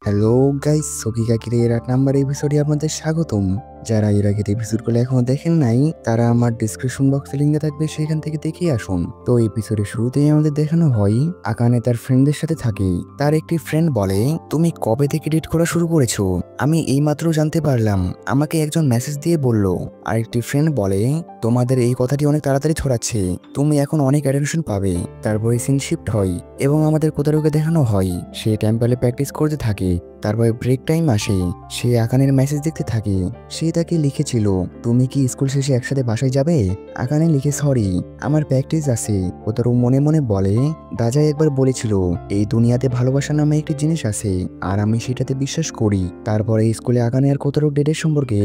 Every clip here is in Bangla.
হ্যালো গাইস, সকিকাকির এর 8 নাম্বার এপিসোডে আপনাদের স্বাগতম। যারা এর আগের এপিসোডগুলো এখনো দেখেন নাই তারা আমার ডিসক্রিপশন বক্সে লিঙ্ক থাকবে, সেখান থেকে দেখে আসুন। তো এপিসোডের শুরুতেই আমাদের দেখানো হয় আকানে তার ফ্রেন্ডদের সাথে থাকে। তার একটি ফ্রেন্ড বলে, তুমি কবে থেকে ডেট করা শুরু করেছো? আমি এইমাত্র জানতে পারলাম, আমাকে একজন মেসেজ দিয়ে বলল। আরেকটি ফ্রেন্ড বলে, তোমাদের এই কথাটি অনেক তাড়াতাড়ি ছড়াচ্ছে, তুমি এখন অনেক অ্যাটেনশন পাবে। তারপরে সিন শিফট হয় এবং আমাদের কোথারুকে দেখানো হয় সে টেম্পলে প্র্যাকটিস করতে থাকে। তারপরে ব্রেক টাইম আসে, সে আকানের মেসেজ দেখতে থাকে। সে তাকে লিখেছিল, তুমি কি স্কুল শেষে একসাথে বাসায় যাবে? আকানে লিখে, সরি আমার প্র্যাকটিস আছে। কোথারু মনে মনে বলে, দাজাই একবার বলেছিল এই দুনিয়াতে ভালোবাসা নামে একটি জিনিস আছে, আর আমি সেটাতে বিশ্বাস করি। তারপরে স্কুলে আকানে আর কোথারু ডেটের সম্পর্কে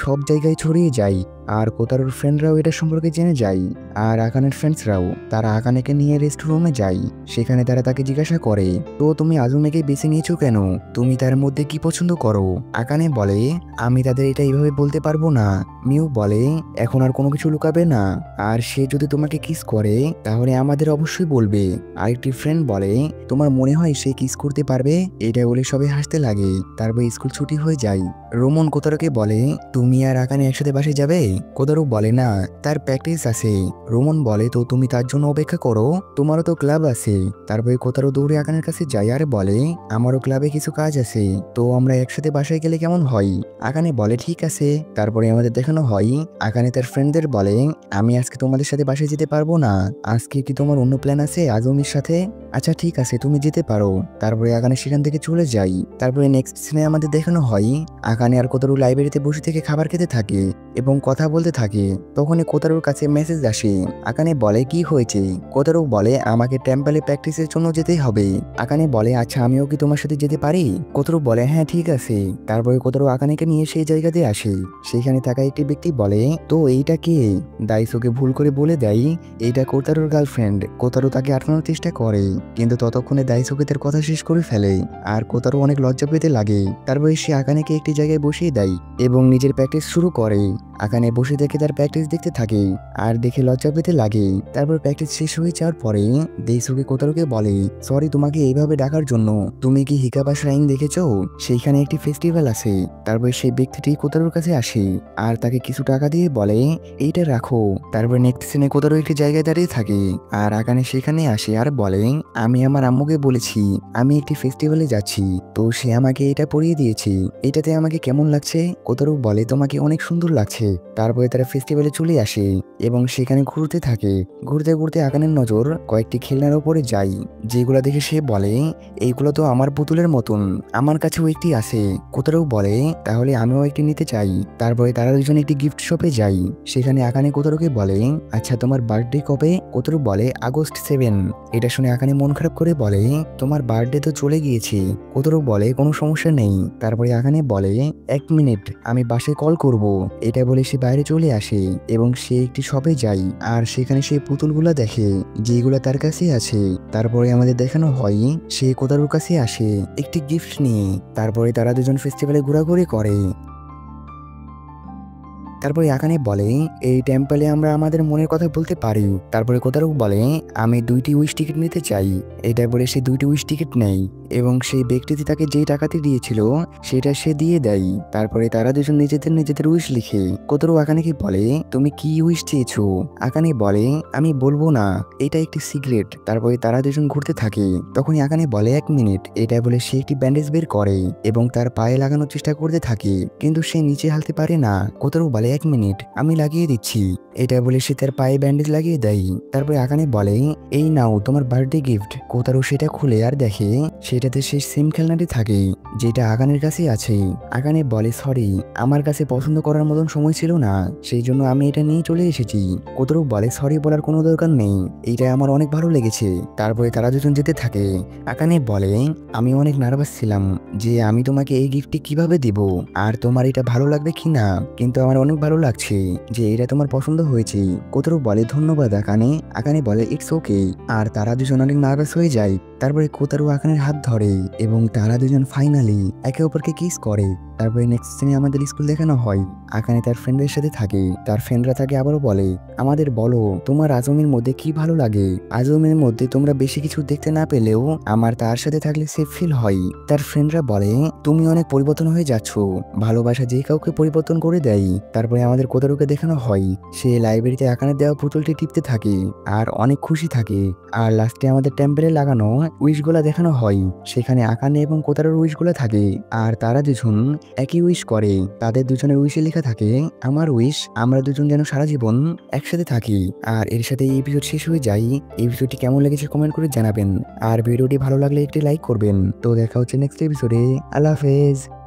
সব জায়গায় ছড়িয়ে যায়, আর কোতারুর ফ্রেন্ডরাও এটা সম্পর্কে জেনে যায়। আর আকানের ফ্রেন্ডসরাও তারা আকানেকে নিয়ে রেস্ট রুমে যায়। সেখানে তারা তাকে জিজ্ঞাসা করে, তো তুমি আজুমেকে বেছে নিয়েছো কেন? তুমি তার মধ্যে কি পছন্দ করো? আকানে বলে, আমি তাদের এটা এইভাবে বলতে পারবো না। মিউ বলে, এখন আর কোনো কিছু লুকাবে না, আর সে যদি তোমাকে কিস করে তাহলে আমাদের অবশ্যই বলবে। আরেকটি ফ্রেন্ড বলে, তোমার মনে হয় সে কিস করতে পারবে? এটা বলে সবাই হাসতে লাগে। তারপর স্কুল ছুটি হয়ে যায়। রোমন কোতারুকে বলে, তুমি আর আকানে একসাথে বাসে যাবে? কোতারু বলে, না, তার প্র্যাকটিস আছে। রোমন বলে, তো তুমি তার জন্য অপেক্ষা করো, তোমারও তো ক্লাব আছে। তারপরে কোতারু দৌড়ে আকানের কাছে যায় আর বলে, আমারও ক্লাবে কিছু কাজ আছে, তো আমরা একসাথে বাসায় গেলে কেমন হয়? আকানে বলে, ঠিক আছে। তারপরে আমাদের দেখানো হয় আকানে তার ফ্রেন্ডদের বলে, আমি আজকে তোমাদের সাথে বাসায় যেতে পারবো না। আজকে কি তোমার অন্য প্ল্যান আছে আজমির সাথে? আচ্ছা ঠিক আছে, তুমি যেতে পারো। তারপরে আকানে সেখান থেকে চলে যাই। তারপরে নেক্সট সিনে আমাদের দেখানো হয় আকানে আর কোতারু লাইব্রেরিতে বসে থেকে খাবার খেতে থাকে এবং কথা বলতে থাকে। তখনই কোতারুর কাছে মেসেজ আসে। আকানে বলে, কি হয়েছে? কোতারু বলে, আমাকে টেম্পলে প্র্যাকটিসের জন্য যেতেই হবে। আকানে বলে, আচ্ছা আমিও কি তোমার সাথে যেতে পারি? কোতারু বলে, হ্যাঁ ঠিক আছে। তারপরে কোতারু আকানেকে নিয়ে সেই জায়গাতে আসে। সেখানে থাকা একটি ব্যক্তি বলে, তো এইটা কে? দাইসোকে ভুল করে বলে দেয় এইটা কোতারুর গার্লফ্রেন্ড। কোতারু তাকে আটকানোর চেষ্টা করে, কিন্তু ততক্ষণে দাইসোকে তার কথা শেষ করে ফেলে, আর কোতারু অনেক লজ্জা পেতে লাগে। তারপরে সে আকানেকে একটি জায়গায় বসিয়ে দেয় এবং নিজের প্র্যাকটিস শুরু করে। আকানে বসে থেকে তার প্র্যাকটিস দেখতে থাকে আর দেখে লজ্জা পেতে লাগে। তারপর প্র্যাকটিস শেষ হয়ে যাওয়ার পরে দেইসুকে কোতারুকে বলে, সরি তোমাকে এইভাবে ডাকার জন্য। তুমি কি হিকাবা শ্রাইন দেখেছো? সেইখানে একটি ফেস্টিভ্যাল আছে। তারপর সেই ব্যক্তিটি কোতারুর কাছে আসে আর তাকে কিছু টাকা দিয়ে বলে, এইটা রাখো। তারপর নেক্সট সিনে কোতারু একটি জায়গায় দাঁড়িয়ে থাকে আর আকানে সেখানে আসে আর বলে, আমি আমার আম্মুকে বলেছি আমি একটি ফেস্টিভ্যালে যাচ্ছি, তো সে আমাকে এটা পরিয়ে দিয়েছে। এটাতে আমাকে কেমন লাগছে? কোতারু বলে, তোমাকে অনেক সুন্দর লাগছে। তারপরে তারা ফেস্টিভ্যালে চলে আসে এবং সেখানে ঘুরতে থাকে। ঘুরতে ঘুরতে আকানের নজর কয়েকটি খেলনার উপরে যায়, যেগুলো দেখে সে বলে, এইগুলো তো আমার পুতুলের মতন, আমার কাছেও একটি আছে। কোতারু বলে, তাহলে আমিও একটি নিতে চাই। তারপরে তারা দুজন একটি গিফট শপে যায়। সেখানে আকানে কোতারুকে বলে, আচ্ছা তোমার বার্থডে কবে? কোতারু বলে, আগস্ট 7। এটা শুনে আকানে মন খারাপ করে বলে, তোমার বার্থডে তো চলে গিয়েছে। কোতারু বলে, কোনো সমস্যা নেই। তারপরে আকানে বলে, 1 মিনিট, আমি বাসায় কল করব। এটা বলে সে বাইরে চলে আসে এবং সে একটি শপে যায় আর সেখানে সে পুতুলগুলা দেখে যেগুলো তার কাছে আছে। তারপরে আমাদের দেখানো হয় সে কোতারুর কাছে আসে একটি গিফট নিয়ে। তারপরে তারা দুজন ফেস্টিভ্যালে ঘোরাঘুরি করে। তারপরে আকানে বলে, এই টেম্পলে আমরা আমাদের মনের কথা বলতে পারি। তারপরে কোতারু বলে, আমি 2টি উইশ টিকিট নিতে চাই। এটা বলে সে 2টি উইশ টিকিট নেয় এবং সেই ব্যক্তিটি তাকে যেই টাকাটি দিয়েছিল সেটা সে দিয়ে দেয়। তারপরে তারা দুজন নিজেদের নিজেদের উইশ লিখে। কোতারু আকানেকে বলে, তুমি কি উইশ চেয়েছো? আকানে বলে, আমি বলবো না, এটা একটি সিক্রেট। তারপরে তারা দুজন ঘুরতে থাকে। তখনই আকানে বলে, 1 মিনিট। এটা বলে সে একটি ব্যান্ডেজ বের করে এবং তার পায়ে লাগানোর চেষ্টা করতে থাকে, কিন্তু সে নিচে হালতে পারে না। কোতারু বলে, 1 মিনিট, আমি লাগিয়ে দিচ্ছি। এটা বলে সে তার পায়ে ব্যান্ডেজ লাগিয়ে দেয়। তারপরে আকানে বলে, এই নাও তোমার বার্থডে গিফট। কোতারু সেটা খুলে আর দেখে সেটাতে সেই সেম খেলনাটি থাকে যেটা আকানের কাছে আছে। আকানে বলে, সরি, আমার কাছে পছন্দ করার মতন সময় ছিল না, সেই জন্য আমি এটা নিয়ে চলে এসেছি। কোতারু বলে, সরি বলার কোনো দরকার নেই, এইটা আমার অনেক ভালো লেগেছে। তারপরে তারা দুজন যেতে থাকে। আকানে বলে, আমি অনেক নার্ভাস ছিলাম যে আমি তোমাকে এই গিফটটি কিভাবে দিব আর তোমার এটা ভালো লাগবে কিনা, কিন্তু আমার অনেক ভালো লাগছে যে এটা তোমার পছন্দ হয়েছে। কোতারু বলে, ধন্যবাদ আকানে। আকানে বলে, ইটস ওকে। আর তারা দুজন অনেক নার্ভাস হয়ে যায় তারপরে কোতারু আকানের হাত ধরে এবং তারা দুজন ফাইনালি একে অপরকে কিস করে। তারপরে নেক্সট সিনে আমাদের স্কুল দেখানো হয়। আকানে তার ফ্রেন্ডের সাথে থাকে। তার ফ্রেন্ডরা তাকে আবারও বলে, আমাদের বলো তোমার আজমের মধ্যে কি ভালো লাগে। আজমের মধ্যে তোমরা বেশি কিছু দেখতে না পেলেও আমার তার সাথে থাকলে সেফ ফিল হয়। তার ফ্রেন্ডরা বলে, তুমি অনেক পরিবর্তন হয়ে যাচ্ছ, ভালোবাসা যে কাউকে পরিবর্তন করে দেয়। তারপরে আমাদের কোতারুকে দেখানো হয় সে লাইব্রেরিতে আকানের দেওয়া পুতুলটি টিপতে থাকে আর অনেক খুশি থাকে। আর লাস্টে আমাদের টেম্পলে লাগানো উইশগুলা দেখানো হয়। সেখানে আকানে এবং কোতারুর উইশগুলা থাকে আর তারা দুজন একই উইশ করে। তাদের দুজনের উইশে লেখা থাকে, আমার উইশ আমরা দুজন যেন সারা জীবন একসাথে থাকি। আর এর সাথে এই এপিসোড শেষ হয়ে যায়। এই ভিডিওটি কেমন লেগেছে কমেন্ট করে জানাবেন আর ভিডিওটি ভালো লাগলে একটি লাইক করবেন। তো দেখা হচ্ছে নেক্সট এপিসোডে। আল্লাহ হাফেজ।